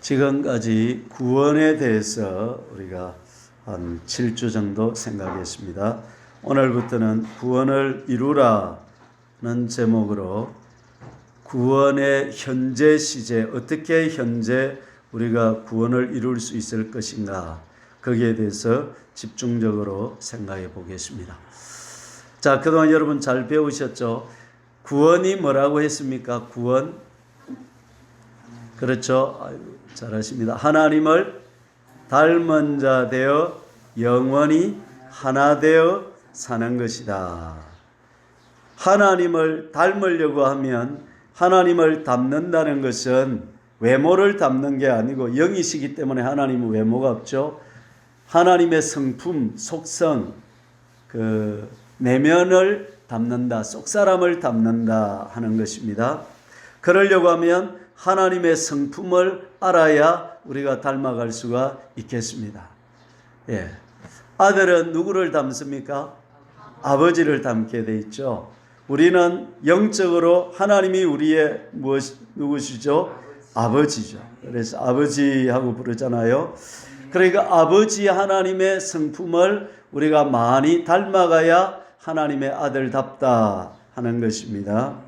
지금까지 구원에 대해서 우리가 한 7주 정도 생각했습니다. 오늘부터는 구원을 이루라는 제목으로 구원의 현재 시제, 어떻게 현재 우리가 구원을 이룰 수 있을 것인가, 거기에 대해서 집중적으로 생각해 보겠습니다. 자, 그동안 여러분 잘 배우셨죠? 구원이 뭐라고 했습니까? 구원? 그렇죠. 잘하십니다. 하나님을 닮은 자 되어 영원히 하나 되어 사는 것이다. 하나님을 닮으려고 하면 하나님을 닮는다는 것은 외모를 닮는 게 아니고 영이시기 때문에 하나님은 외모가 없죠. 하나님의 성품, 속성, 그 내면을 닮는다, 속사람을 닮는다 하는 것입니다. 그러려고 하면 하나님의 성품을 알아야 우리가 닮아갈 수가 있겠습니다. 예. 아들은 누구를 닮습니까? 아버지를 닮게 돼 있죠. 우리는 영적으로 하나님이 우리의 누구시죠? 아버지죠. 그래서 아버지하고 부르잖아요. 그러니까 아버지 하나님의 성품을 우리가 많이 닮아가야 하나님의 아들답다 하는 것입니다.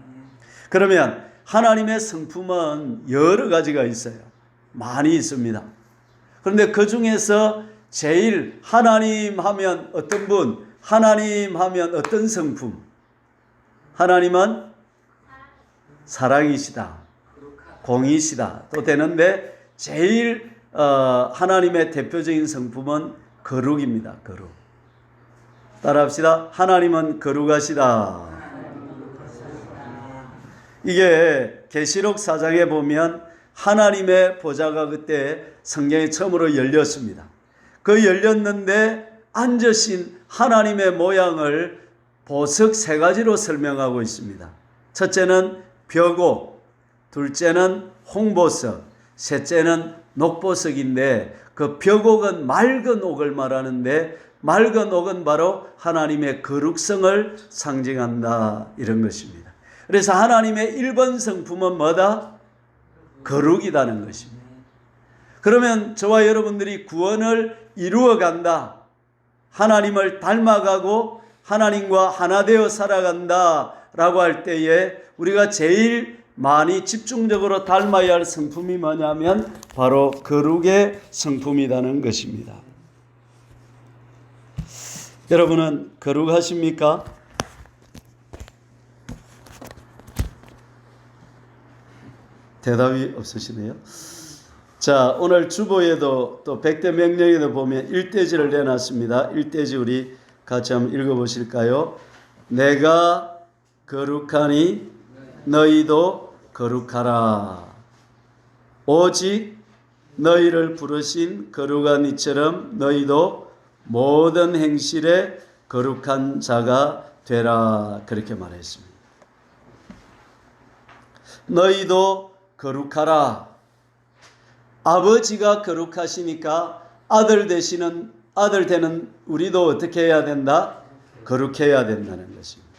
그러면 하나님의 성품은 여러 가지가 있어요. 많이 있습니다. 그런데 그 중에서 제일 하나님 하면 어떤 분, 하나님 하면 어떤 성품? 하나님은 사랑이시다, 공이시다 또 되는데 제일 하나님의 대표적인 성품은 거룩입니다. 거룩. 따라합시다. 하나님은 거룩하시다. 이게 계시록 4장에 보면 하나님의 보좌가 그때 성경에 처음으로 열렸습니다. 그 열렸는데 앉으신 하나님의 모양을 보석 3가지로 설명하고 있습니다. 첫째는 벼고, 둘째는 홍보석, 셋째는 녹보석인데 그 벼곡은 맑은 옥을 말하는데 맑은 옥은 바로 하나님의 거룩성을 상징한다 이런 것입니다. 그래서 하나님의 1번 성품은 뭐다? 거룩이라는 것입니다. 그러면 저와 여러분들이 구원을 이루어 간다, 하나님을 닮아가고 하나님과 하나 되어 살아간다 라고 할 때에 우리가 제일 많이 집중적으로 닮아야 할 성품이 뭐냐면 바로 거룩의 성품이라는 것입니다. 여러분은 거룩하십니까? 대답이 없으시네요. 자, 오늘 주보에도 또 100대 명령에도 보면 1대지를 내놨습니다. 1대지 우리 같이 한번 읽어보실까요? 내가 거룩하니 너희도 거룩하라. 오직 너희를 부르신 거룩한 이처럼 너희도 모든 행실에 거룩한 자가 되라. 그렇게 말했습니다. 너희도 거룩하라. 아버지가 거룩하시니까 아들 되는 우리도 어떻게 해야 된다? 거룩해야 된다는 것입니다.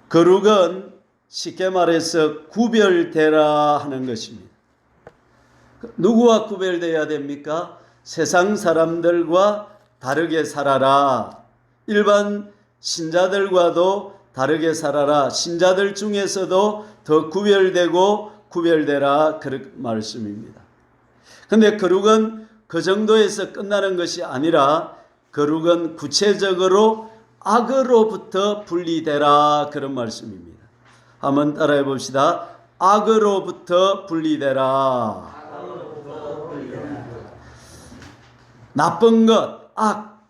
거룩은 쉽게 말해서 구별되라 하는 것입니다. 누구와 구별되어야 됩니까? 세상 사람들과 다르게 살아라. 일반 신자들과도 다르게 살아라. 신자들 중에서도 더 구별되라. 그런 말씀입니다. 근데 거룩은 그 정도에서 끝나는 것이 아니라 거룩은 구체적으로 악으로부터 분리되라. 그런 말씀입니다. 한번 따라해 봅시다. 악으로부터 분리되라. 나쁜 것, 악,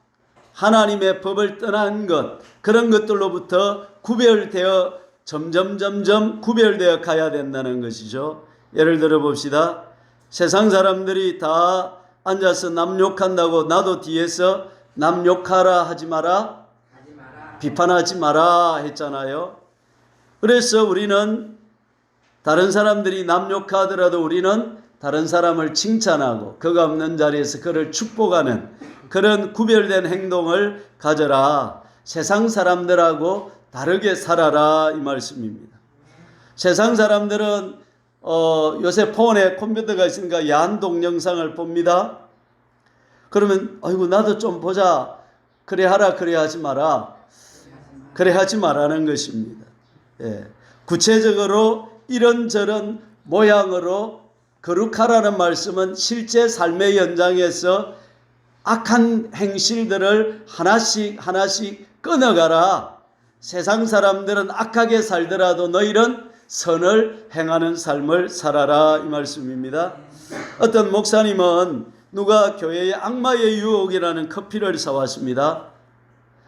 하나님의 법을 떠난 것, 그런 것들로부터 구별되어 점점 구별되어 가야 된다는 것이죠. 예를 들어 봅시다. 세상 사람들이 다 앉아서 남 욕한다고 나도 뒤에서 남 욕하라 하지 마라, 비판하지 마라 했잖아요. 그래서 우리는 다른 사람들이 남 욕하더라도 우리는 다른 사람을 칭찬하고 그가 없는 자리에서 그를 축복하는 그런 구별된 행동을 가져라. 세상 사람들하고 다르게 살아라 이 말씀입니다. 세상 사람들은 요새 폰에 컴퓨터가 있으니까 야한 동영상을 봅니다. 그러면 아이고 나도 좀 보자. 그래 하라 그래 하지 마라. 그래 하지 말라는 것입니다. 예. 구체적으로 이런저런 모양으로 거룩하라는 말씀은 실제 삶의 현장에서 악한 행실들을 하나씩 끊어가라. 세상 사람들은 악하게 살더라도 너희는 선을 행하는 삶을 살아라, 이 말씀입니다. 어떤 목사님은 누가 교회에 악마의 유혹이라는 커피를 사왔습니다.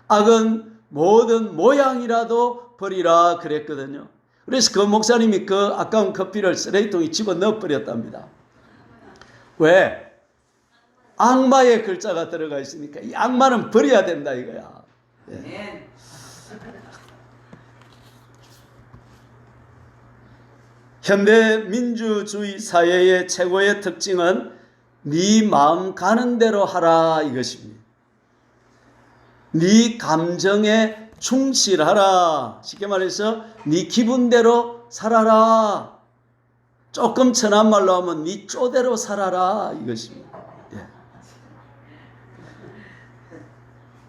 악은 모든 모양이라도 버리라 그랬거든요. 그래서 그 목사님이 그 아까운 커피를 쓰레기통에 집어넣어 버렸답니다. 왜? 악마의 글자가 들어가 있으니까 이 악마는 버려야 된다 이거야. 예. 현대 민주주의 사회의 최고의 특징은 네 마음 가는 대로 하라 이것입니다. 네 감정에 충실하라. 쉽게 말해서 네 기분대로 살아라. 조금 천한 말로 하면 네 쪼대로 살아라 이것입니다. 예.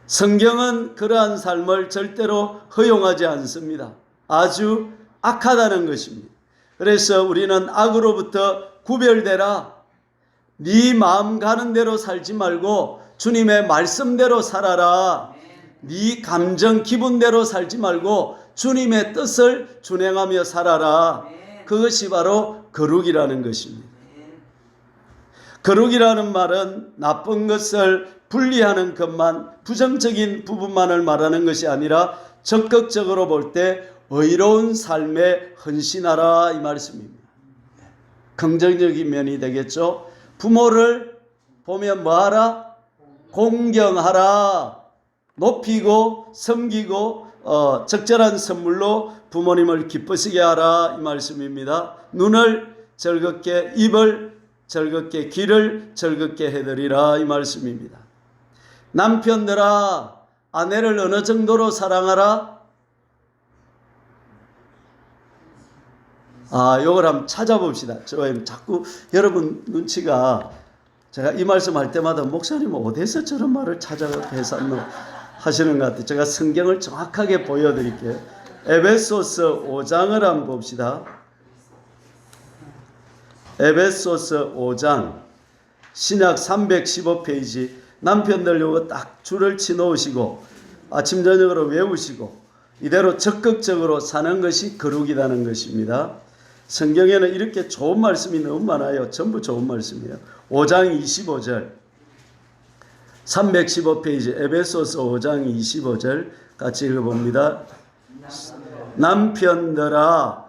성경은 그러한 삶을 절대로 허용하지 않습니다. 아주 악하다는 것입니다. 그래서 우리는 악으로부터 구별되라. 네 마음 가는 대로 살지 말고 주님의 말씀대로 살아라. 네 감정 기분대로 살지 말고 주님의 뜻을 준행하며 살아라. 그것이 바로 거룩이라는 것입니다. 거룩이라는 말은 나쁜 것을 분리하는 것만, 부정적인 부분만을 말하는 것이 아니라 적극적으로 볼 때 의로운 삶에 헌신하라 이 말씀입니다. 긍정적인 면이 되겠죠. 부모를 보면 뭐하라? 공경하라. 높이고 섬기고 적절한 선물로 부모님을 기쁘시게 하라 이 말씀입니다. 눈을 즐겁게, 입을 즐겁게, 귀를 즐겁게 해드리라 이 말씀입니다. 남편들아 아내를 어느 정도로 사랑하라? 요걸 한번 찾아봅시다. 자꾸 여러분 눈치가 제가 이 말씀할 때마다 목사님은 어디서 저런 말을 찾아서 해놨노 하시는 것 같아요. 제가 성경을 정확하게 보여드릴게요. 에베소서 5장을 한번 봅시다. 에베소서 5장 신약 315페이지. 남편들 요거 딱 줄을 치놓으시고 아침 저녁으로 외우시고 이대로 적극적으로 사는 것이 거룩이라는 것입니다. 성경에는 이렇게 좋은 말씀이 너무 많아요. 전부 좋은 말씀이에요. 5장 25절 315페이지 에베소서 5장 25절 같이 읽어봅니다. 남편들아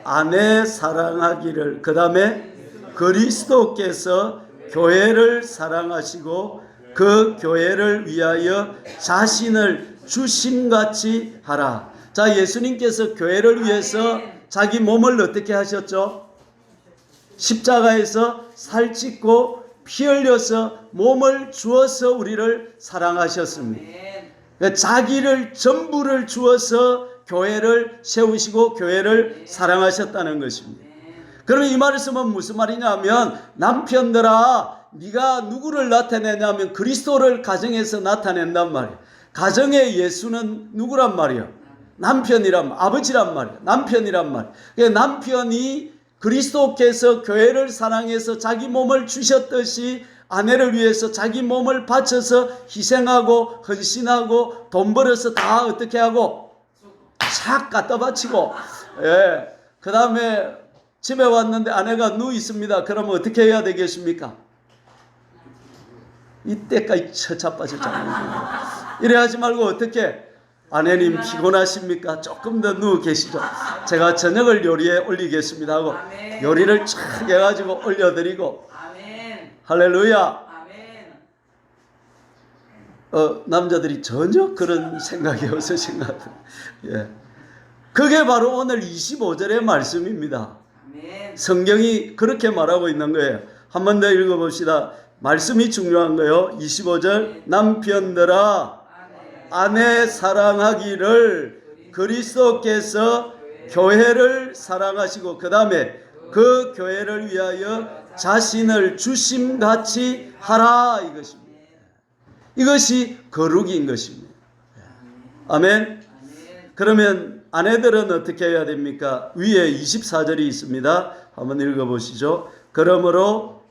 아내 사랑하기를, 그 다음에 그리스도께서 교회를 사랑하시고 그 교회를 위하여 자신을 주심같이 하라. 자, 예수님께서 교회를 위해서 자기 몸을 어떻게 하셨죠? 십자가에서 살찢고 피 흘려서 몸을 주어서 우리를 사랑하셨습니다. 그러니까 자기를 전부를 주어서 교회를 세우시고 교회를 사랑하셨다는 것입니다. 그러면 이 말씀은 무슨 말이냐 하면 남편들아 네가 누구를 나타내냐면 그리스도를 가정에서 나타낸단 말이야. 가정의 예수는 누구란 말이야? 남편이란, 아버지란 말이야. 남편이란 말이야. 그러니까 남편이 그리스도께서 교회를 사랑해서 자기 몸을 주셨듯이 아내를 위해서 자기 몸을 바쳐서 희생하고 헌신하고 돈 벌어서 다 어떻게 하고 싹 갖다 바치고, 예. 그 다음에 집에 왔는데 아내가 누워 있습니다. 그러면 어떻게 해야 되겠습니까? 이때까지 처자빠져 잡는 이래 하지 말고 어떻게? 아내님 피곤하십니까? 조금 더 누워 계시죠. 제가 저녁을 요리에 올리겠습니다 하고 요리를 쫙 해가지고 올려드리고, 할렐루야. 남자들이 전혀 그런 생각이 없으신 것 같아요. 예. 그게 바로 오늘 25절의 말씀입니다. 성경이 그렇게 말하고 있는 거예요. 한 번 더 읽어봅시다. 말씀이 중요한 거예요. 25절 남편들아 아내 사랑하기를 그리스도께서 교회를 사랑하시고, 그 다음에 그 교회를 위하여 자신을 주심같이 하라 이것입니다. 이것이 거룩인 것입니다. 아멘. 그러면 아내들은 어떻게 해야 됩니까? 위에 24절이 있습니다. 한번 읽어보시죠. 그러므로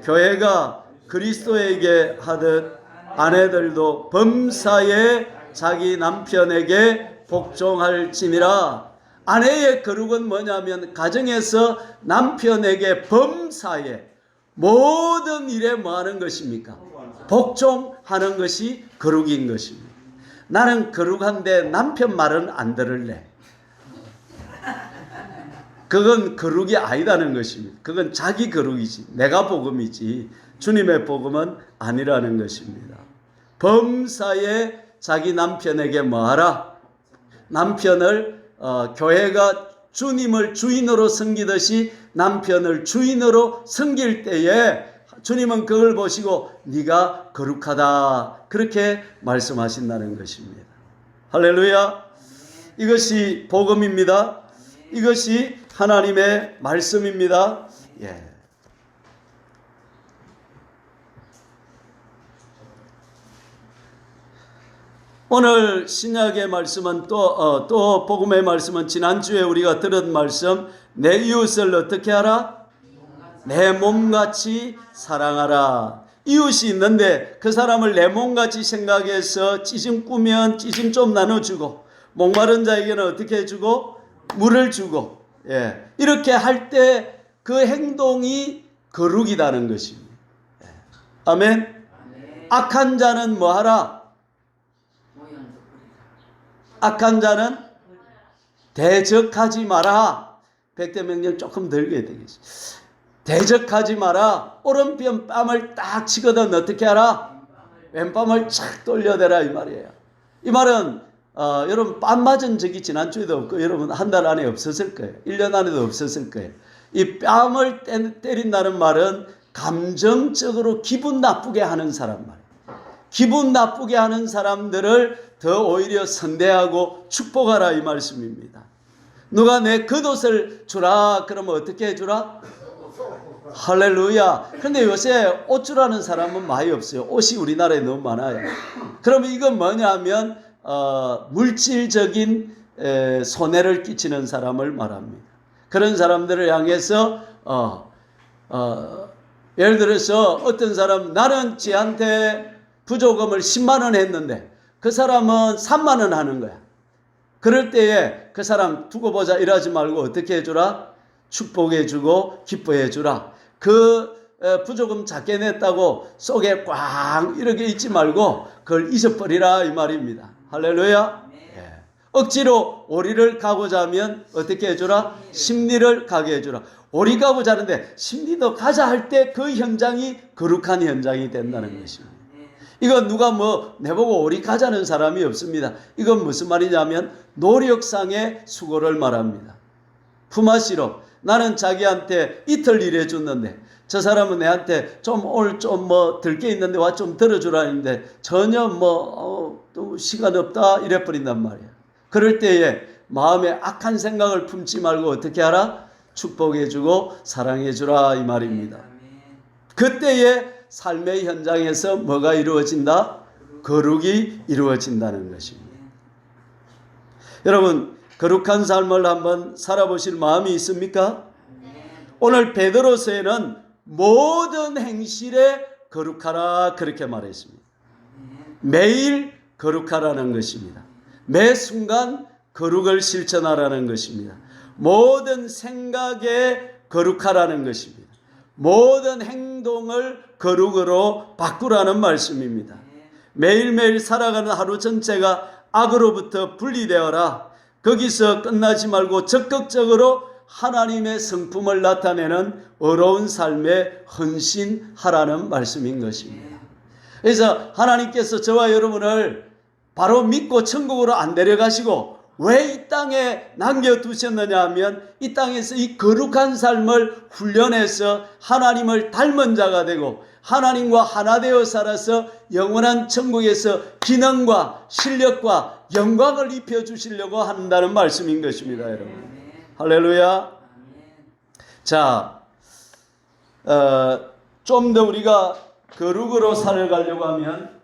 교회가 그리스도에게 하듯 아내들도 범사에 자기 남편에게 복종할지니라. 아내의 거룩은 뭐냐면 가정에서 남편에게 범사에 모든 일에 뭐 하는 것입니까? 복종하는 것이 거룩인 것입니다. 나는 거룩한데 남편 말은 안 들을래. 그건 거룩이 아니다는 것입니다. 그건 자기 거룩이지. 내가 복음이지. 주님의 복음은 아니라는 것입니다. 범사에 자기 남편에게 뭐하라? 남편을 교회가 주님을 주인으로 섬기듯이 남편을 주인으로 섬길 때에 주님은 그걸 보시고 네가 거룩하다 그렇게 말씀하신다는 것입니다. 할렐루야. 이것이 복음입니다. 이것이 하나님의 말씀입니다. 예. 오늘 신약의 말씀은 또 복음의 말씀은 지난주에 우리가 들은 말씀, 내 이웃을 어떻게 하라? 내 몸같이 사랑하라. 이웃이 있는데 그 사람을 내 몸같이 생각해서 찌짐 꾸면 찌짐 좀 나눠주고, 목마른 자에게는 어떻게 해주고? 물을 주고, 예. 이렇게 할 때 그 행동이 거룩이라는 것입니다. 예. 아멘. 악한 자는 뭐 하라? 악한 자는 대적하지 마라. 백대명령 조금 들게 되겠지. 대적하지 마라. 오른편 뺨을 딱 치거든 어떻게 하라? 왼뺨을 착 돌려대라 이 말이에요. 이 말은 여러분 뺨 맞은 적이 지난주에도 없고 여러분 한 달 안에 없었을 거예요. 1년 안에도 없었을 거예요. 이 뺨을 때린다는 말은 감정적으로 기분 나쁘게 하는 사람 말이에요. 기분 나쁘게 하는 사람들을 더 오히려 선대하고 축복하라 이 말씀입니다. 누가 내 겉옷을 주라 그러면 어떻게 해주라? 할렐루야. 그런데 요새 옷 주라는 사람은 많이 없어요. 옷이 우리나라에 너무 많아요. 그러면 이건 뭐냐면 물질적인 손해를 끼치는 사람을 말합니다. 그런 사람들을 향해서 예를 들어서 어떤 사람 나는 지한테 부조금을 10만 원 했는데 그 사람은 3만 원 하는 거야. 그럴 때에 그 사람 두고 보자 이러지 말고 어떻게 해주라? 축복해 주고 기뻐해 주라. 그 부조금 작게 냈다고 속에 꽝 이렇게 있지 말고 그걸 잊어버리라 이 말입니다. 할렐루야. 예. 억지로 오리를 가고자 하면 어떻게 해주라? 심리를 가게 해주라. 오리 가고자 하는데 심리도 가자 할 때 그 현장이 거룩한 현장이 된다는 것입니다. 이건 누가 내보고 오리 가자는 사람이 없습니다. 이건 무슨 말이냐면 노력상의 수고를 말합니다. 품앗이로 나는 자기한테 이틀 일해 줬는데 저 사람은 내한테 오늘 들 게 있는데 와 좀 들어주라 했는데 전혀 또 시간 없다 이래 버린단 말이야. 그럴 때에 마음에 악한 생각을 품지 말고 어떻게 하라? 축복해 주고 사랑해 주라 이 말입니다. 그때에 삶의 현장에서 뭐가 이루어진다? 거룩이 이루어진다는 것입니다. 여러분 거룩한 삶을 한번 살아보실 마음이 있습니까? 오늘 베드로서에는 모든 행실에 거룩하라 그렇게 말했습니다. 매일 거룩하라는 것입니다. 매 순간 거룩을 실천하라는 것입니다. 모든 생각에 거룩하라는 것입니다. 모든 행동을 거룩으로 바꾸라는 말씀입니다. 매일매일 살아가는 하루 전체가 악으로부터 분리되어라. 거기서 끝나지 말고 적극적으로 하나님의 성품을 나타내는 어려운 삶에 헌신하라는 말씀인 것입니다. 그래서 하나님께서 저와 여러분을 바로 믿고 천국으로 안 데려가시고 왜 이 땅에 남겨두셨느냐 하면 이 땅에서 이 거룩한 삶을 훈련해서 하나님을 닮은 자가 되고 하나님과 하나 되어 살아서 영원한 천국에서 기능과 실력과 영광을 입혀주시려고 한다는 말씀인 것입니다. 여러분 할렐루야. 자, 좀 더 우리가 거룩으로 살아가려고 하면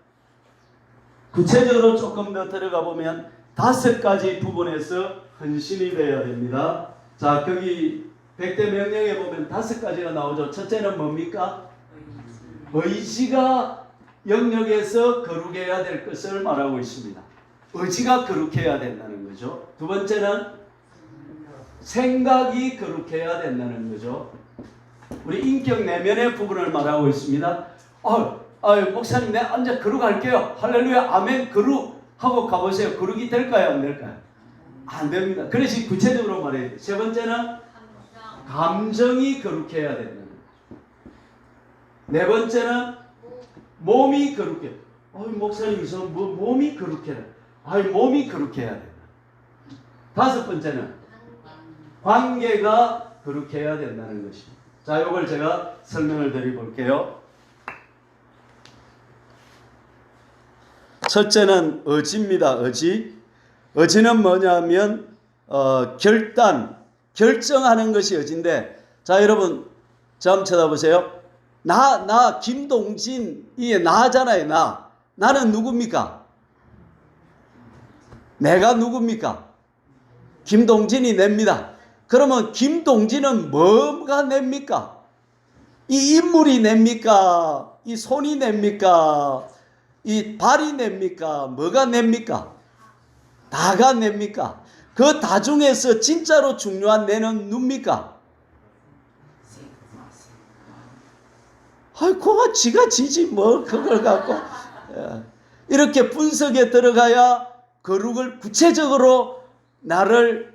구체적으로 조금 더 들어가 보면 5가지 부분에서 헌신이 되어야 됩니다. 자, 거기 100대 명령에 보면 5가지가 나오죠. 첫째는 뭡니까? 의지가 영역에서 거룩해야 될 것을 말하고 있습니다. 의지가 거룩해야 된다는 거죠. 두 번째는 생각이 거룩해야 된다는 거죠. 우리 인격 내면의 부분을 말하고 있습니다. 목사님, 내가 언제 거룩할게요. 할렐루야, 아멘, 거룩하고 가보세요. 거룩이 될까요? 안 될까요? 안 됩니다. 그래서 구체적으로 말해야 돼요. 세 번째는 감정이 거룩해야 된다는 거죠. 네 번째는 몸이 거룩해야 돼요. 목사님, 몸이 거룩해야 돼요. 몸이 거룩해야 된다. 5번째는 관계가 거룩해야 된다는 것입니다. 자, 이걸 제가 설명을 드려볼게요. 첫째는 의지입니다. 의지는 뭐냐면 결정하는 것이 의지인데, 자, 여러분 저 한번 쳐다보세요. 나 김동진, 이게 나잖아요. 나는 누굽니까? 내가 누굽니까? 김동진이 냅니다. 그러면 김동진은 뭐가 냅니까? 이 인물이 냅니까? 이 손이 냅니까? 이 발이 냅니까? 뭐가 냅니까? 다가 냅니까? 그 다 중에서 진짜로 중요한 내는 누굽니까? 그거 지가 지지 뭐 그걸 갖고 이렇게 분석에 들어가야 거룩을 구체적으로 나를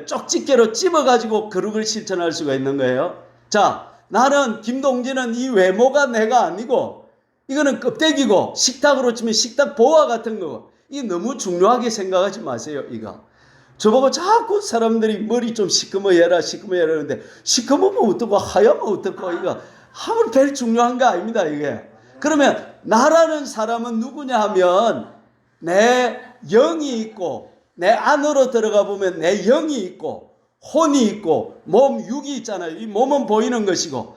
쪽집게로 찝어가지고 거룩을 실천할 수가 있는 거예요. 자, 나는 김동진은 이 외모가 내가 아니고 이거는 껍데기고 식탁으로 치면 식탁 보화 같은 거고, 이게 너무 중요하게 생각하지 마세요. 이거 저보고 자꾸 사람들이 머리 좀 시커머해라 하는데, 시커머면 어떡고 하얗면 어떡고, 이거 아무리 별 중요한 거 아닙니다. 이게 그러면 나라는 사람은 누구냐 하면 내 영이 있고, 내 안으로 들어가 보면 내 영이 있고 혼이 있고 몸 육이 있잖아요. 이 몸은 보이는 것이고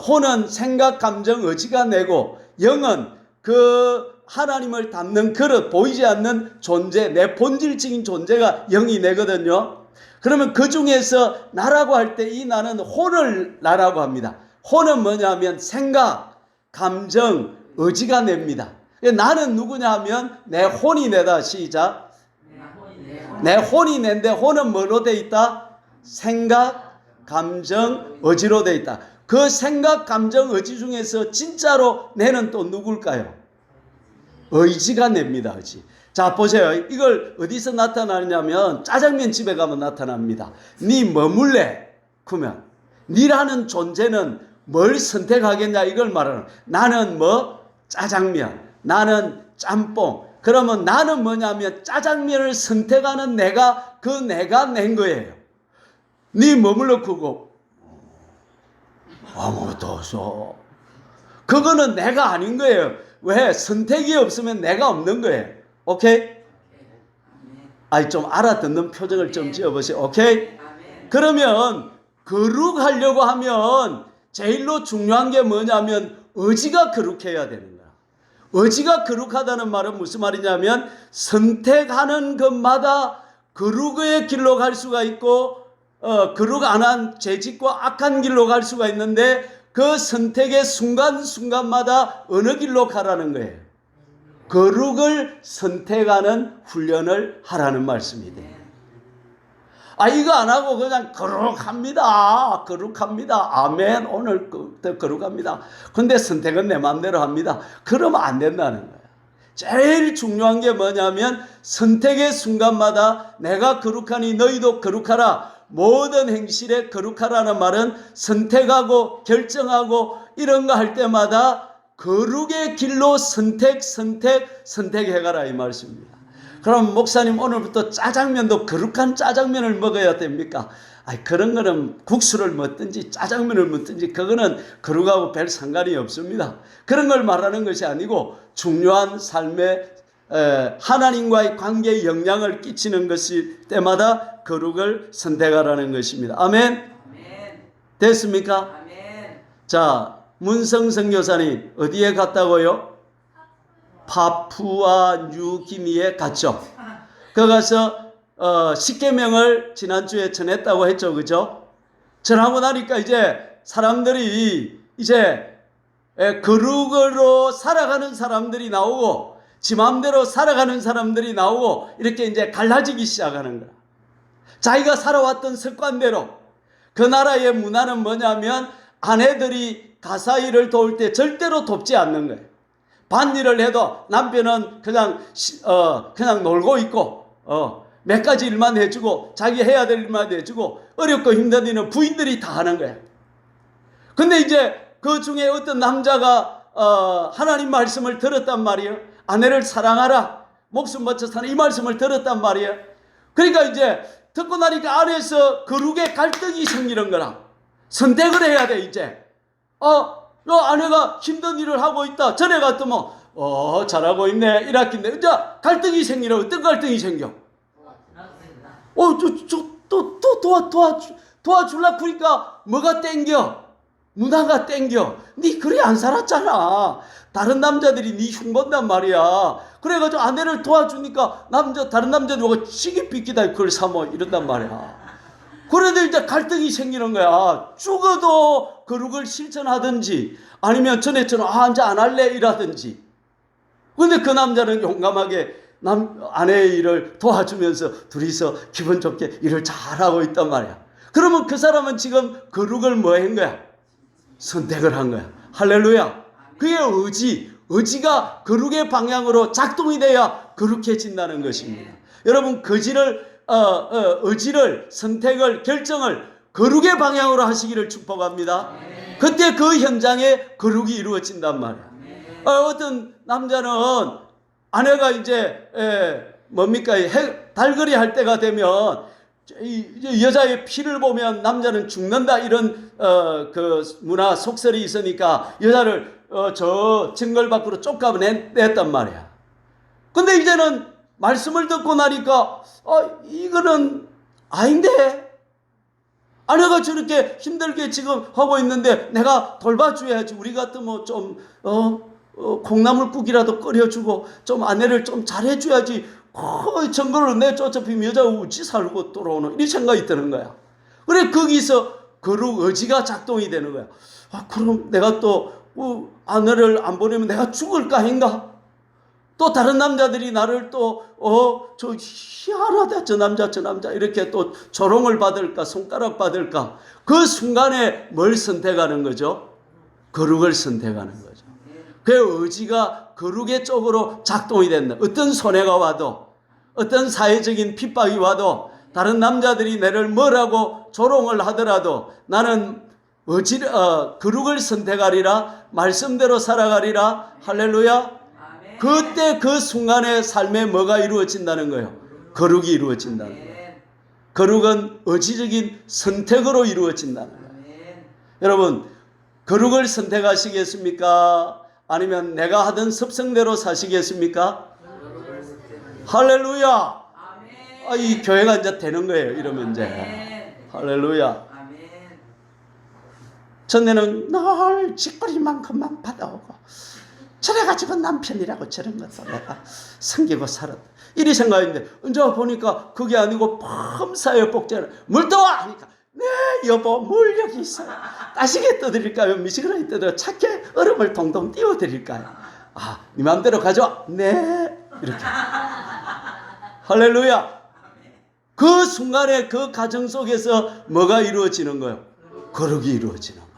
혼은 생각, 감정, 의지가 내고, 영은 그 하나님을 담는 그릇, 보이지 않는 존재, 내 본질적인 존재가 영이 내거든요. 그러면 그 중에서 나라고 할 때 이 나는 혼을 나라고 합니다. 혼은 뭐냐면 생각, 감정, 의지가 냅니다. 나는 누구냐 하면 내 혼이 내다. 시작. 내 혼이 낸데, 혼은 뭐로 돼 있다? 생각, 감정, 의지로 돼 있다. 그 생각, 감정, 의지 중에서 진짜로 내는 또 누굴까요? 의지가 냅니다. 의지. 자, 보세요. 이걸 어디서 나타나냐면 짜장면 집에 가면 나타납니다. 니 뭐 먹을래? 그러면 니라는 존재는 뭘 선택하겠냐 이걸 말하는. 나는 짜장면, 나는 짬뽕. 그러면 나는 뭐냐면 짜장면을 선택하는 내가 낸 거예요. 니 머물러 크고 아무것도 없어. 그거는 내가 아닌 거예요. 왜? 선택이 없으면 내가 없는 거예요. 오케이? 좀 알아듣는 표정을 좀 지어보세요. 오케이? 그러면 거룩하려고 하면 제일로 중요한 게 뭐냐면 의지가 거룩해야 되는 거야. 의지가 거룩하다는 말은 무슨 말이냐면 선택하는 것마다 거룩의 길로 갈 수가 있고 거룩 안 한 죄짓고 악한 길로 갈 수가 있는데, 그 선택의 순간순간마다 어느 길로 가라는 거예요. 거룩을 선택하는 훈련을 하라는 말씀이에요. 이거 안 하고 그냥 거룩합니다. 아멘. 오늘부터 거룩합니다. 근데 선택은 내 마음대로 합니다. 그러면 안 된다는 거예요. 제일 중요한 게 뭐냐면 선택의 순간마다 내가 거룩하니 너희도 거룩하라. 모든 행실에 거룩하라는 말은 선택하고 결정하고 이런 거 할 때마다 거룩의 길로 선택해가라 이 말씀입니다. 그럼 목사님 오늘부터 짜장면도 거룩한 짜장면을 먹어야 됩니까? 그런 거는 국수를 먹든지 짜장면을 먹든지 그거는 거룩하고 별 상관이 없습니다. 그런 걸 말하는 것이 아니고 중요한 삶에 하나님과의 관계에 영향을 끼치는 것일 때마다 거룩을 선택하라는 것입니다. 아멘. 됐습니까? 아멘. 자, 문성 선교사님 어디에 갔다고요? 파푸아 뉴기니에 갔죠. 거 가서 10계명을 지난주에 전했다고 했죠. 그죠? 전하고 나니까 이제 사람들이 이제 거룩으로 살아가는 사람들이 나오고 지 마음대로 살아가는 사람들이 나오고 이렇게 이제 갈라지기 시작하는 거야. 자기가 살아왔던 습관대로 그 나라의 문화는 뭐냐면 아내들이 가사일을 도울 때 절대로 돕지 않는 거예요. 밭일을 해도 남편은 그냥 놀고 있고 몇 가지 일만 해주고 자기 해야 될 일만 해주고 어렵고 힘든 일은 부인들이 다 하는 거예요. 근데 이제 그 중에 어떤 남자가 하나님 말씀을 들었단 말이에요. 아내를 사랑하라, 목숨 바쳐 사는 이 말씀을 들었단 말이에요. 그러니까 이제 듣고 나니까 안에서 거룩의 갈등이 생기는 거라. 선택을 해야 돼. 이제 아내가 힘든 일을 하고 있다. 전에 갔더니 잘하고 있네 이랬긴데 이제 갈등이 생기라. 어떤 갈등이 생겨? 도와줄라 그러니까 뭐가 땡겨? 문화가 땡겨. 니 그래 안 살았잖아. 다른 남자들이 니 흉본단 말이야. 그래가지고 아내를 도와주니까 다른 남자들 보고 시기 삐끼다 그걸 사모 이런단 말이야. 그런데 이제 갈등이 생기는 거야. 죽어도 거룩을 실천하든지 아니면 전에처럼 이제 안 할래 이라든지. 근데 그 남자는 용감하게 아내의 일을 도와주면서 둘이서 기분 좋게 일을 잘하고 있단 말이야. 그러면 그 사람은 지금 거룩을 뭐 한 거야? 선택을 한 거야. 할렐루야. 그의 의지가 거룩의 방향으로 작동이 돼야 거룩해진다는 것입니다. 여러분 의지를 선택을 결정을 거룩의 방향으로 하시기를 축복합니다. 그때 그 현장에 거룩이 이루어진단 말이야. 어떤 남자는 아내가 이제 달거리 할 때가 되면 여자의 피를 보면 남자는 죽는다 이런 그 문화 속설이 있으니까 여자를 저 정글 밖으로 쫓아냈단 말이야. 근데 이제는 말씀을 듣고 나니까 이거는 아닌데 아내가 저렇게 힘들게 지금 하고 있는데 내가 돌봐줘야지. 우리 같으면 좀 콩나물국이라도 끓여주고 좀 아내를 좀 잘해줘야지. 정글로 내쫓아피면 여자가 어찌 살고 돌아오는 이 생각이 드는 거야. 그래 거기서 거룩 의지가 작동이 되는 거야. 그럼 내가 또 아내를 안 보내면 내가 죽을까 한가? 또 다른 남자들이 나를 저 희한하다 저 남자 이렇게 또 조롱을 받을까 손가락 받을까? 그 순간에 뭘 선택하는 거죠? 거룩을 선택하는 거죠. 그 의지가 거룩의 쪽으로 작동이 된다. 어떤 손해가 와도 어떤 사회적인 핍박이 와도 다른 남자들이 나를 뭐라고 조롱을 하더라도 나는 거룩을 선택하리라. 말씀대로 살아가리라. 할렐루야. 그때 그 순간에 삶에 뭐가 이루어진다는 거예요? 거룩이 이루어진다는 거예요. 거룩은 의지적인 선택으로 이루어진다는 거예요. 여러분 거룩을 선택하시겠습니까? 아니면 내가 하던 습성대로 사시겠습니까? 할렐루야. 이 교회가 이제 되는 거예요. 이러면 이제 할렐루야. 전에는 늘 짓거리만큼만 받아오고 저래가지고 남편이라고 저런 것도 내가 섬기고 살았다. 이리 생각했는데 이제 보니까 그게 아니고 펌사요 복제는 물 떠와 하니까 네 여보 물 여기 있어요. 따시게 떠드릴까요? 미시그러니 떠드려 차게 얼음을 동동 띄워드릴까요? 네 마음대로 가져와. 네 이렇게. 할렐루야. 그 순간에 그 가정 속에서 뭐가 이루어지는 거예요? 거룩이 이루어지는 거예요.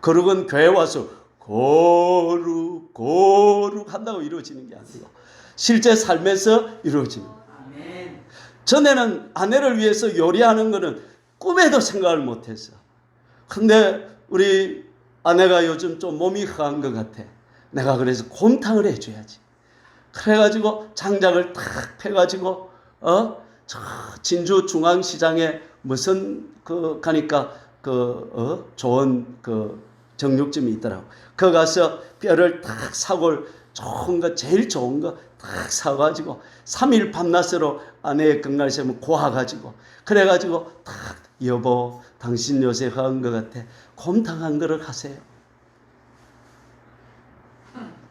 거룩은 교회 와서 거룩 한다고 이루어지는 게 아니고 실제 삶에서 이루어지는 거예요. 전에는 아내를 위해서 요리하는 거는 꿈에도 생각을 못했어. 근데 우리 아내가 요즘 좀 몸이 허한 것 같아. 내가 그래서 곰탕을 해줘야지. 그래가지고 장작을 탁 패가지고 저 진주 중앙시장에 무슨 가니까 좋은 정육점이 있더라고. 거 가서 뼈를 탁 사골 좋은 거 제일 좋은 거 탁 사가지고 3일 밤낮으로 아내의 건강을 세면 고아가지고 그래가지고 탁 여보, 당신 요새 허한 것 같아. 곰탕한 그릇 하세요.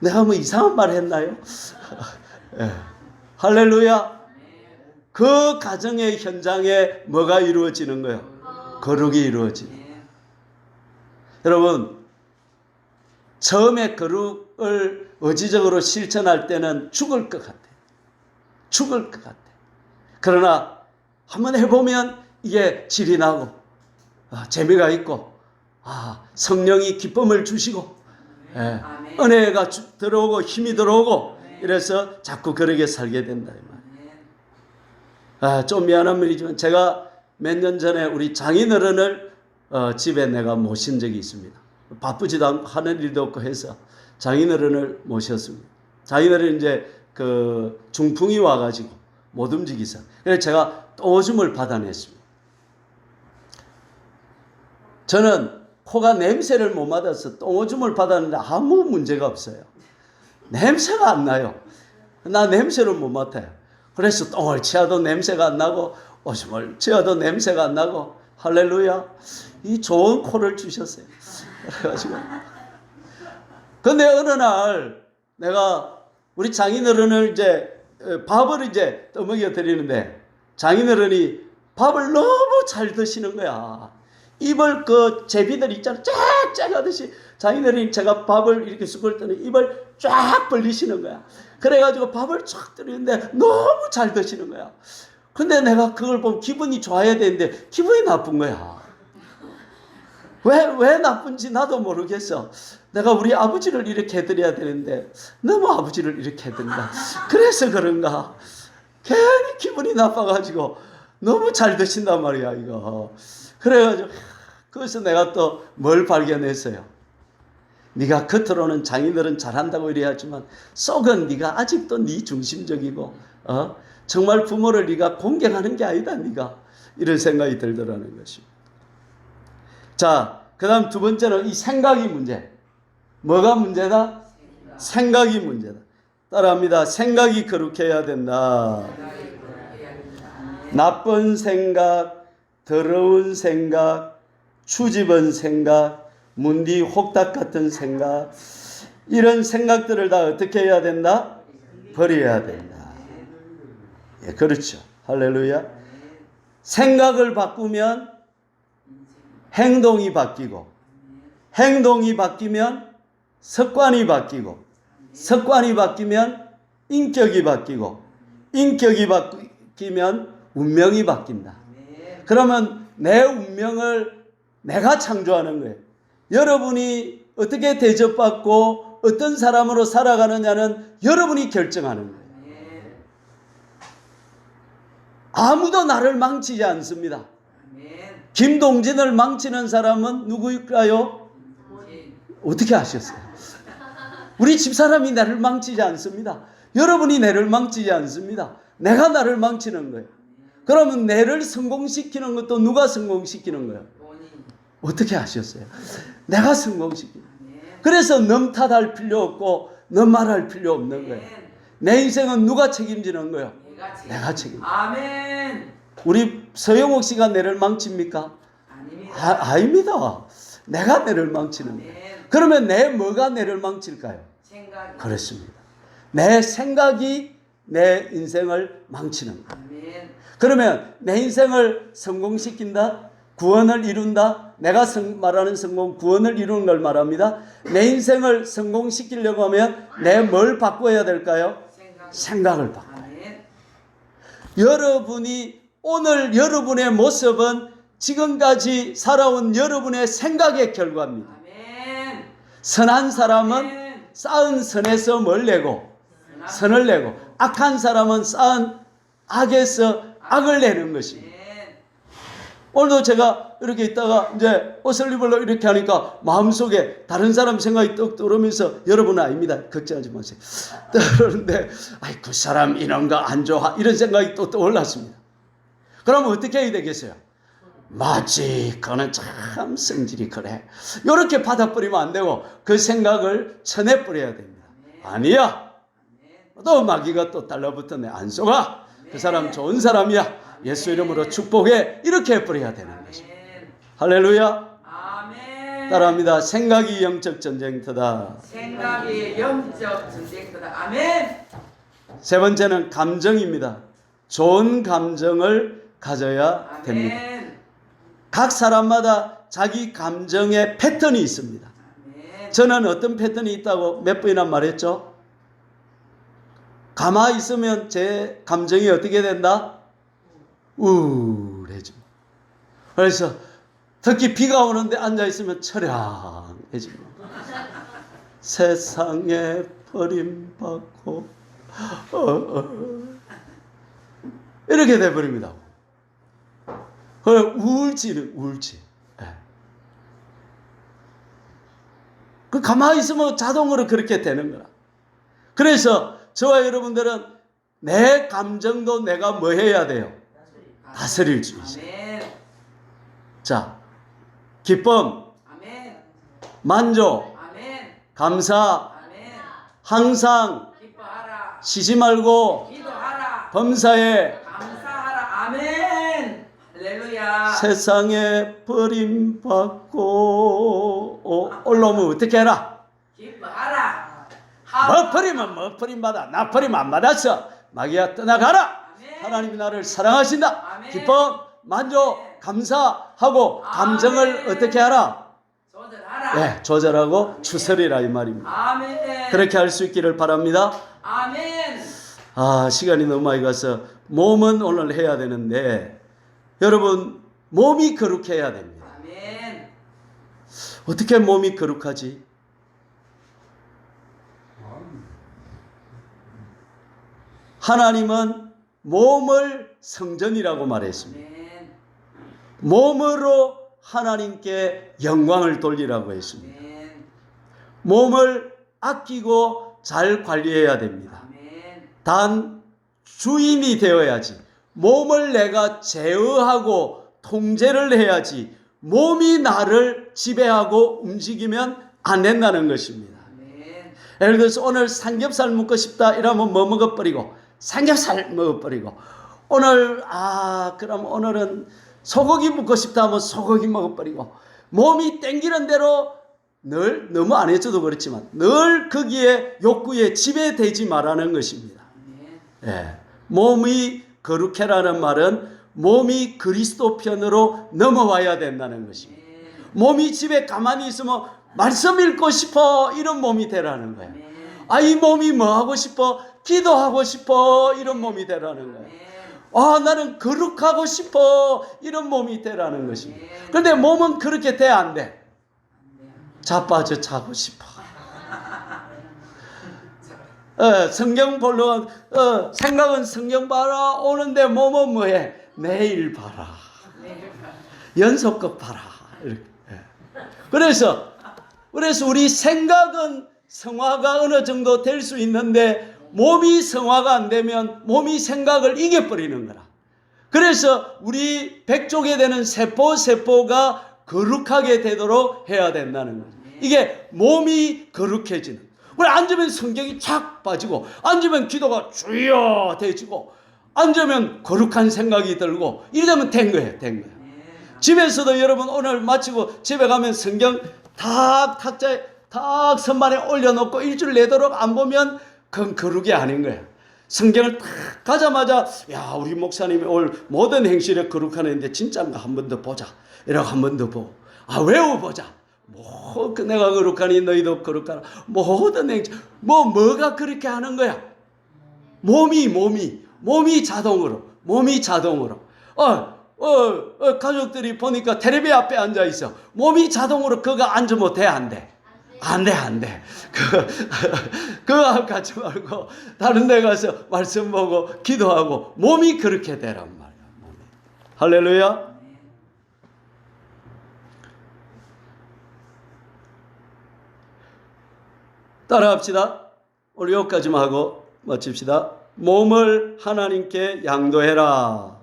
내가 뭐 이상한 말 했나요? 예. 할렐루야. 그 가정의 현장에 뭐가 이루어지는 거예요? 거룩이 이루어지는 거예요. 여러분, 처음에 거룩을 의지적으로 실천할 때는 죽을 것 같아요. 죽을 것 같아요. 그러나 한번 해보면 이게 질이 나고 재미가 있고 성령이 기쁨을 주시고 은혜가 들어오고 힘이 들어오고 이래서 자꾸 그렇게 살게 된다. 좀 미안한 말이지만 제가 몇 년 전에 우리 장인어른을 집에 내가 모신 적이 있습니다. 바쁘지도 않고 하는 일도 없고 해서 장인어른을 모셨습니다. 장인어른이 이제 그 중풍이 와가지고 못 움직이서 그래서 제가 오줌을 받아냈습니다. 저는 코가 냄새를 못 맡아서 똥오줌을 받았는데 아무 문제가 없어요. 냄새가 안 나요. 나 냄새를 못 맡아요. 그래서 똥을 치워도 냄새가 안 나고 오줌을 치워도 냄새가 안 나고 할렐루야. 이 좋은 코를 주셨어요. 그래가지고 근데 어느 날 내가 우리 장인어른을 이제 밥을 이제 떠먹여 드리는데 장인어른이 밥을 너무 잘 드시는 거야. 입을 그 제비들 있잖아. 쫙쫙 하듯이 장인어른이 제가 밥을 이렇게 쑥을 뜨는 입을 쫙 벌리시는 거야. 그래가지고 밥을 쫙 드리는데 너무 잘 드시는 거야. 근데 내가 그걸 보면 기분이 좋아야 되는데 기분이 나쁜 거야. 왜 나쁜지 나도 모르겠어. 내가 우리 아버지를 이렇게 해드려야 되는데 너무 아버지를 이렇게 해드린다. 그래서 그런가. 괜히 기분이 나빠가지고 너무 잘 드신단 말이야 이거. 그래가지고 그래서 내가 또 뭘 발견했어요. 네가 겉으로는 장인들은 잘한다고 이래야지만 속은 네가 아직도 네 중심적이고 정말 부모를 네가 공경하는 게 아니다 네가. 이런 생각이 들더라는 것입니다. 자, 그 다음 두 번째는 이 생각이 문제. 뭐가 문제다? 생각이 문제다. 따라합니다. 생각이 거룩해야 된다. 나쁜 생각, 더러운 생각, 추집은 생각, 문디 혹닥 같은 생각, 이런 생각들을 다 어떻게 해야 된다? 버려야 된다. 예, 그렇죠. 할렐루야. 생각을 바꾸면 행동이 바뀌고, 행동이 바뀌면 습관이 바뀌고, 습관이 바뀌면 인격이 바뀌고, 인격이 바뀌면 운명이 바뀐다. 그러면 내 운명을 내가 창조하는 거예요. 여러분이 어떻게 대접받고 어떤 사람으로 살아가느냐는 여러분이 결정하는 거예요. 아무도 나를 망치지 않습니다. 김동진을 망치는 사람은 누구일까요? 어떻게 아셨어요? 우리 집사람이 나를 망치지 않습니다. 여러분이 나를 망치지 않습니다. 내가 나를 망치는 거예요. 그러면 나를 성공시키는 것도 누가 성공시키는 거예요? 어떻게 아셨어요? 내가 성공시키는 거예요. 그래서 남 탓할 필요 없고 남 말할 필요 없는 거예요. 내 인생은 누가 책임지는 거예요? 내가 책임져. 아멘. 우리 서영옥 씨가 나를 망칩니까? 아닙니다. 내가 나를 망치는 거예요. 그러면 내 뭐가 나를 망칠까요? 생각이. 그렇습니다. 내 생각이 내 인생을 망치는 거예요. 아멘. 그러면 내 인생을 성공시킨다? 구원을 이룬다? 내가 말하는 성공, 구원을 이루는 걸 말합니다. 내 인생을 성공시키려고 하면 내 뭘 바꿔야 될까요? 생각을 바꿔요. 여러분이 오늘 여러분의 모습은 지금까지 살아온 여러분의 생각의 결과입니다. 아멘. 선한 사람은 아멘. 쌓은 선에서 뭘 내고 선을 내고, 악한 사람은 쌓은 악에서 악을 내는 것입니다. 오늘도 제가 이렇게 있다가 이제 옷을 입으려고 이렇게 하니까 마음속에 다른 사람 생각이 떡 떠오르면서, 여러분은 아닙니다. 걱정하지 마세요. 떠오르는데 아이 그 사람 이런 거 안 좋아 이런 생각이 또 떠올랐습니다. 그러면 어떻게 해야 되겠어요? 맞지, 그는 참 성질이 그래. 이렇게 받아버리면 안 되고 그 생각을 쳐내버려야 됩니다. 아니야, 또 마귀가 또 달라붙었네. 안 속아, 그 사람 좋은 사람이야. 예수 이름으로 축복해. 이렇게 해버려야 되는 것입니다. 아멘. 할렐루야. 아멘. 따라합니다. 생각이 영적 전쟁터다. 생각이 영적 전쟁터다. 아멘. 세 번째는 감정입니다. 좋은 감정을 가져야 됩니다. 아멘. 각 사람마다 자기 감정의 패턴이 있습니다. 아멘. 저는 어떤 패턴이 있다고 몇 번이나 말했죠? 가만히 있으면 제 감정이 어떻게 된다? 우울해집니다. 그래서 특히 비가 오는데 앉아있으면 처량해집니다. 세상에 버림받고 이렇게 돼버립니다. 우울증은 우울증. 그 가만히 있으면 자동으로 그렇게 되는 거라. 그래서 저와 여러분들은 내 감정도 내가 뭐 해야 돼요? 다스릴 수 있어요. 아멘. 자, 기쁨, 아멘. 만족, 아멘. 감사, 아멘. 항상 기뻐하라. 쉬지 말고 기도하라. 범사에 감사하라. 아멘. 할렐루야. 세상에 버림받고 올라오면 어떻게 해라? 기뻐하라. 뭐 버리면 뭐 버림받아. 나 버림 안 받았어. 마귀야 떠나가라. 아멘. 하나님이 나를 사랑하신다. 아멘. 기쁨, 만족, 감사하고 감정을 아멘. 어떻게 하라? 조절하라. 네, 조절하고 추스리라 이 말입니다. 아멘. 그렇게 할 수 있기를 바랍니다. 아멘. 아, 시간이 너무 많이 가서 몸은 오늘 해야 되는데 여러분 몸이 거룩해야 됩니다. 아멘. 어떻게 몸이 거룩하지? 하나님은 몸을 성전이라고 말했습니다. 아멘. 몸으로 하나님께 영광을 돌리라고 했습니다. 아멘. 몸을 아끼고 잘 관리해야 됩니다. 아멘. 단 주인이 되어야지. 몸을 내가 제어하고 통제를 해야지. 몸이 나를 지배하고 움직이면 안 된다는 것입니다. 아멘. 예를 들어서 오늘 삼겹살 먹고 싶다 이러면 뭐 먹어버리고 삼겹살 먹어버리고 오늘 그럼 오늘은 소고기 먹고 싶다 하면 소고기 먹어버리고 몸이 땡기는 대로 늘 너무 안 해줘도 그렇지만 늘 거기에 욕구에 지배되지 말라는 것입니다. 아멘. 예. 몸이 거룩해라는 말은 몸이 그리스도 편으로 넘어와야 된다는 것입니다. 몸이 집에 가만히 있으면 말씀 읽고 싶어 이런 몸이 되라는 거예요. 이 몸이 뭐 하고 싶어? 기도하고 싶어 이런 몸이 되라는 거예요. 나는 거룩하고 싶어 이런 몸이 되라는 것입니다. 그런데 몸은 그렇게 돼 안 돼? 자빠져 자고 싶어. 성경 보러 생각은 성경 봐라 오는데 몸은 뭐해? 내일 봐라. 연속극 봐라. 이렇게. 그래서 우리 생각은 성화가 어느 정도 될 수 있는데 몸이 성화가 안 되면 몸이 생각을 이겨버리는 거라. 그래서 우리 백족에 되는 세포가 거룩하게 되도록 해야 된다는 거죠. 이게 몸이 거룩해지는. 우리 앉으면 성경이 쫙 빠지고 앉으면 기도가 주여 되지고 앉으면 거룩한 생각이 들고 이러면 된 거예요. 집에서도 여러분 오늘 마치고 집에 가면 성경 탁자에 탁 선반에 올려놓고 일주일 내도록 안 보면 그건 거룩이 아닌 거예요. 성경을 탁 가자마자 우리 목사님이 오늘 모든 행실에 거룩하는데 진짜인가 한 번 더 보자. 이라고 한 번 더 보고 외워보자. 내가 거룩하니 너희도 거룩하라. 모든 행실 뭐가 그렇게 하는 거야? 몸이 자동으로 가족들이 보니까 텔레비 앞에 앉아 있어. 몸이 자동으로 그거 앉으면 돼, 안 돼? 안 돼. 그거 갖지 말고 다른 데 가서 말씀 보고 기도하고 몸이 그렇게 되란 말이야. 할렐루야. 따라합시다. 우리 여기까지만 하고 마칩시다. 몸을 하나님께 양도해라.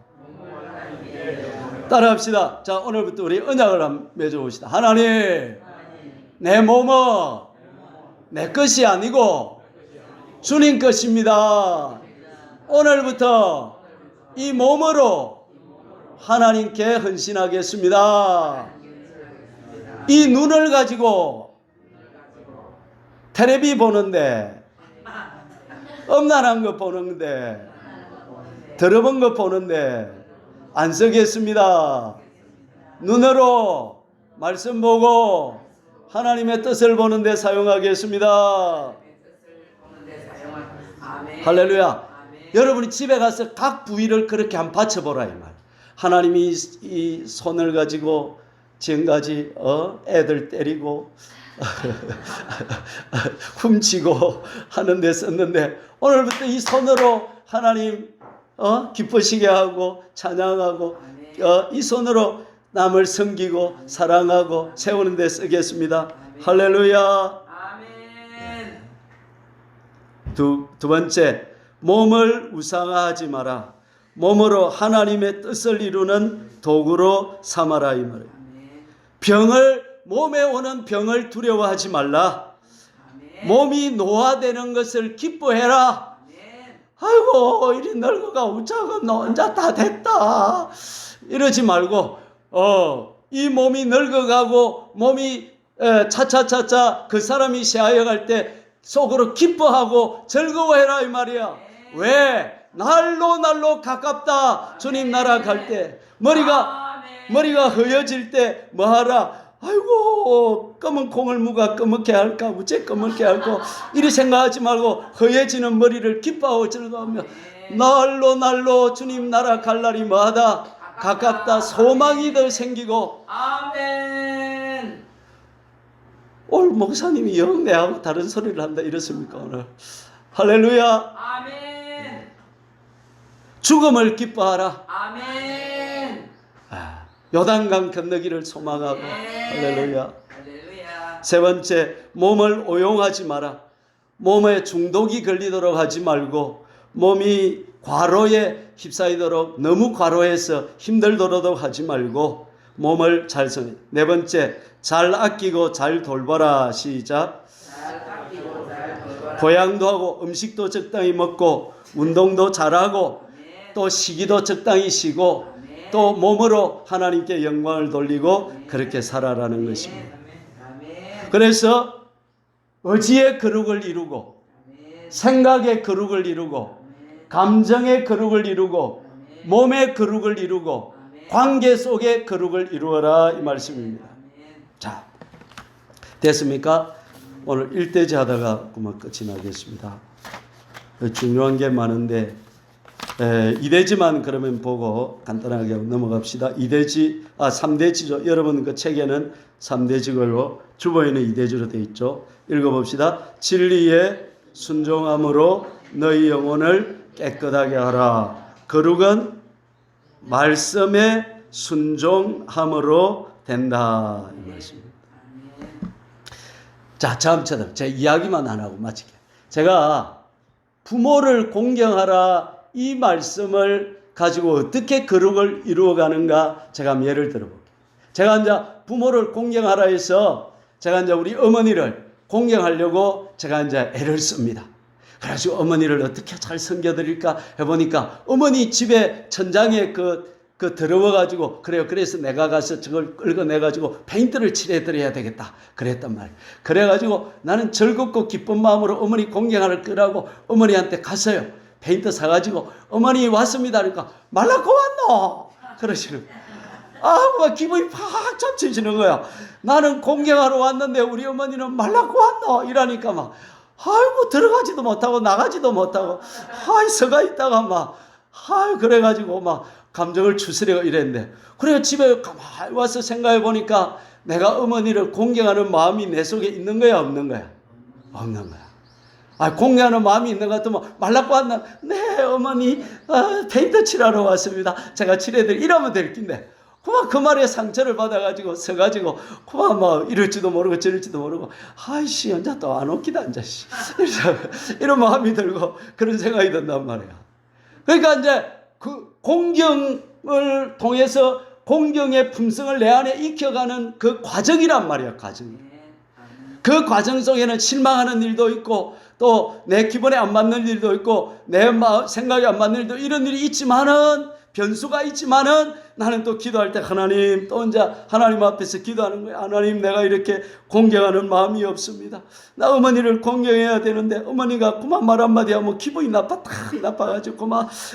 따라합시다. 자, 오늘부터 우리 언약을 한번 맺어봅시다. 하나님, 내 몸은 내 것이 아니고 주님 것입니다. 오늘부터 이 몸으로 하나님께 헌신하겠습니다. 이 눈을 가지고 텔레비 보는데, 엄난한 거 보는데, 더러운 거 보는데 안 쓰겠습니다. 눈으로 말씀 보고 하나님의 뜻을 보는데 사용하겠습니다. 할렐루야. 여러분이 집에 가서 각 부위를 그렇게 한번 받쳐보라 이 말. 하나님이 이 손을 가지고 지금까지 애들 때리고 훔치고 하는데 썼는데, 오늘부터 이 손으로 하나님 기쁘시게 하고 찬양하고 이 손으로 남을 섬기고 사랑하고 세우는 데 쓰겠습니다. 할렐루야. 아멘. 두 번째, 몸을 우상화하지 마라. 몸으로 하나님의 뜻을 이루는 도구로 삼아라 이 말이에요. 몸에 오는 병을 두려워하지 말라. 몸이 노화되는 것을 기뻐해라. 아이고 이리 늙어가 우짜가 너 혼자 다 됐다 이러지 말고, 이 몸이 늙어가고 몸이 차차차차 그 사람이 쇠하여갈 때 속으로 기뻐하고 즐거워해라 이 말이야. 왜? 날로 가깝다. 주님 나라 갈 때 머리가 허여질 때 뭐하라? 아이고 검은 콩을 무가 검게 할까 우째 검게 할까 이리 생각하지 말고 허해지는 머리를 기뻐하고 즐거워하며 날로 주님 나라 갈 날이 뭐하다? 가깝다. 소망이 더 생기고. 아멘. 오늘 목사님이 영 내하고 다른 소리를 한다 이렇습니까 오늘? 할렐루야. 아멘. 죽음을 기뻐하라. 아멘. 요단강 건너기를 소망하고. 할렐루야. 할렐루야. 세 번째, 몸을 오용하지 마라. 몸에 중독이 걸리도록 하지 말고 몸이 과로에 휩싸이도록 너무 과로해서 힘들도록 하지 말고 몸을 잘 쓰는. 네 번째, 잘 아끼고 잘 돌봐라. 시작. 보양도 하고 음식도 적당히 먹고 운동도 잘하고 또 쉬기도 적당히 쉬고 또 몸으로 하나님께 영광을 돌리고 그렇게 살아라는 것입니다. 그래서 의지의 거룩을 이루고 생각의 거룩을 이루고 감정의 거룩을 이루고 몸의 거룩을 이루고 관계 속의 거룩을 이루어라 이 말씀입니다. 자, 됐습니까? 오늘 1대지 하다가 그만 끝이 나겠습니다. 중요한 게 많은데 2대지만 그러면 보고 간단하게 넘어갑시다. 3대지죠. 여러분 그 책에는 3대지고 주보에는 2대지로 되어 있죠. 읽어봅시다. 진리에 순종함으로 너희 영혼을 깨끗하게 하라. 거룩은 말씀에 순종함으로 된다. 이 말씀입니다. 자, 다음처럼 제 이야기만 안 하고 마칠게요. 제가 부모를 공경하라 이 말씀을 가지고 어떻게 거룩을 이루어가는가 제가 한번 예를 들어볼게요. 제가 이제 부모를 공경하라 해서 제가 이제 우리 어머니를 공경하려고 제가 이제 애를 씁니다. 그래가지고 어머니를 어떻게 잘 섬겨드릴까 해보니까 어머니 집에 천장에 그 더러워가지고 그래요. 그래서 내가 가서 저걸 긁어내가지고 페인트를 칠해드려야 되겠다. 그랬단 말이에요. 그래가지고 나는 즐겁고 기쁜 마음으로 어머니 공경하를 끄라고 어머니한테 갔어요. 페인트 사가지고 어머니 왔습니다. 그러니까 말라고 왔노? 그러시는 거예요. 막 기분이 팍 잡치시는 거야. 나는 공경하러 왔는데 우리 어머니는 말라고 왔노? 이러니까 막 아이고 들어가지도 못하고 나가지도 못하고 서가 있다가 그래가지고 막 감정을 추스리고 이랬는데 그래 집에 가만히 와서 생각해 보니까 내가 어머니를 공경하는 마음이 내 속에 있는 거야 없는 거야? 없는 거야. 공경하는 마음이 있는 것 같으면 말라고 왔나? 네 어머니 페인트 칠하러 왔습니다. 제가 칠해드릴 이러면 될 낀데 그만 그 말에 상처를 받아가지고 서가지고 그만 이럴지도 모르고 저럴지도 모르고 아이씨 혼자 또 안 웃기다 앉아 이런 마음이 들고 그런 생각이 든단 말이야. 그러니까 이제 그 공경을 통해서 공경의 품성을 내 안에 익혀가는 그 과정이란 말이야. 그 과정 속에는 실망하는 일도 있고 또 내 기분에 안 맞는 일도 있고 내 생각에 안 맞는 일도 이런 일이 있지만은 변수가 있지만은 나는 또 기도할 때 하나님 또 혼자 하나님 앞에서 기도하는 거예요. 하나님 내가 이렇게 공경하는 마음이 없습니다. 나 어머니를 공경해야 되는데 어머니가 그만 말 한마디 하면 기분이 나빠가지고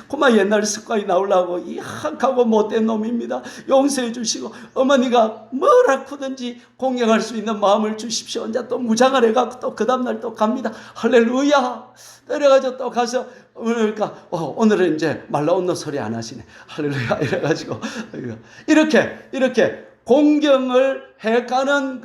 그만 옛날 습관이 나오려고 이 한하고 못된 놈입니다. 용서해 주시고 어머니가 뭘 아프든지 공경할 수 있는 마음을 주십시오. 혼자 또 무장을 해갖고 또 그 다음날 또 갑니다. 할렐루야. 그래가지고 또 가서 그러니까 오늘은 이제 말로 온노 소리 안 하시네. 할렐루야 이래가지고 이렇게 공경을 해가는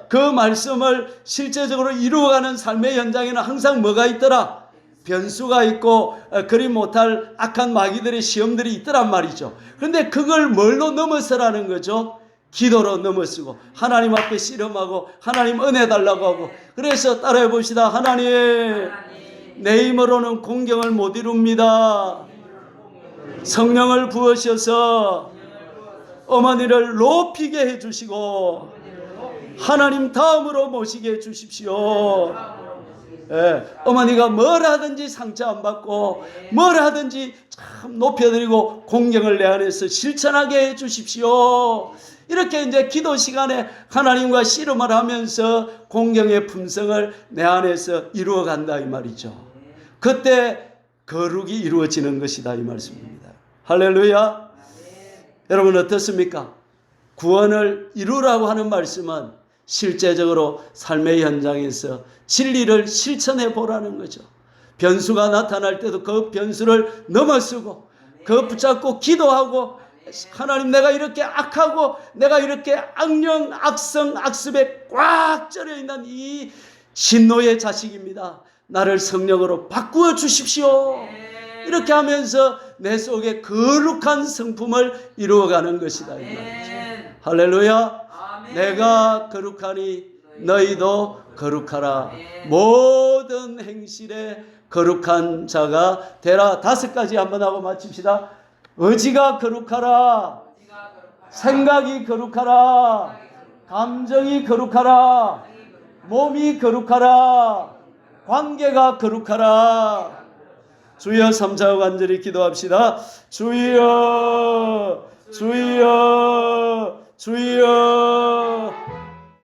그 말씀을 실제적으로 이루어가는 삶의 현장에는 항상 뭐가 있더라? 변수가 있고 그리 못할 악한 마귀들의 시험들이 있더란 말이죠. 그런데 그걸 뭘로 넘어서라는 거죠? 기도로 넘어서고 하나님 앞에 씨름하고 하나님 은혜 달라고 하고. 그래서 따라해 봅시다. 하나님 내 힘으로는 공경을 못 이룹니다. 성령을 부으셔서 어머니를 높이게 해주시고 하나님 다음으로 모시게 해주십시오. 어머니가 뭘 하든지 상처 안 받고 뭘 하든지 참 높여드리고 공경을 내 안에서 실천하게 해주십시오. 이렇게 이제 기도 시간에 하나님과 씨름을 하면서 공경의 품성을 내 안에서 이루어간다 이 말이죠. 그때 거룩이 이루어지는 것이다 이 말씀입니다. 할렐루야. 여러분 어떻습니까? 구원을 이루라고 하는 말씀은 실제적으로 삶의 현장에서 진리를 실천해 보라는 거죠. 변수가 나타날 때도 그 변수를 넘어서고 그 붙잡고 기도하고 하나님 내가 이렇게 악하고 내가 이렇게 악령 악성 악습에 꽉 쩔어 있는 이 진노의 자식입니다. 나를 성령으로 바꾸어 주십시오. 이렇게 하면서 내 속에 거룩한 성품을 이루어가는 것이다 이 말이죠. 할렐루야. 내가 거룩하니 너희도 거룩하라. 모든 행실에 거룩한 자가 되라. 5가지 한번 하고 마칩시다. 의지가 거룩하라. 생각이 거룩하라. 감정이 거룩하라. 몸이 거룩하라. 관계가 거룩하라. 주여 3자 간절히 기도합시다. 주여 주여 주여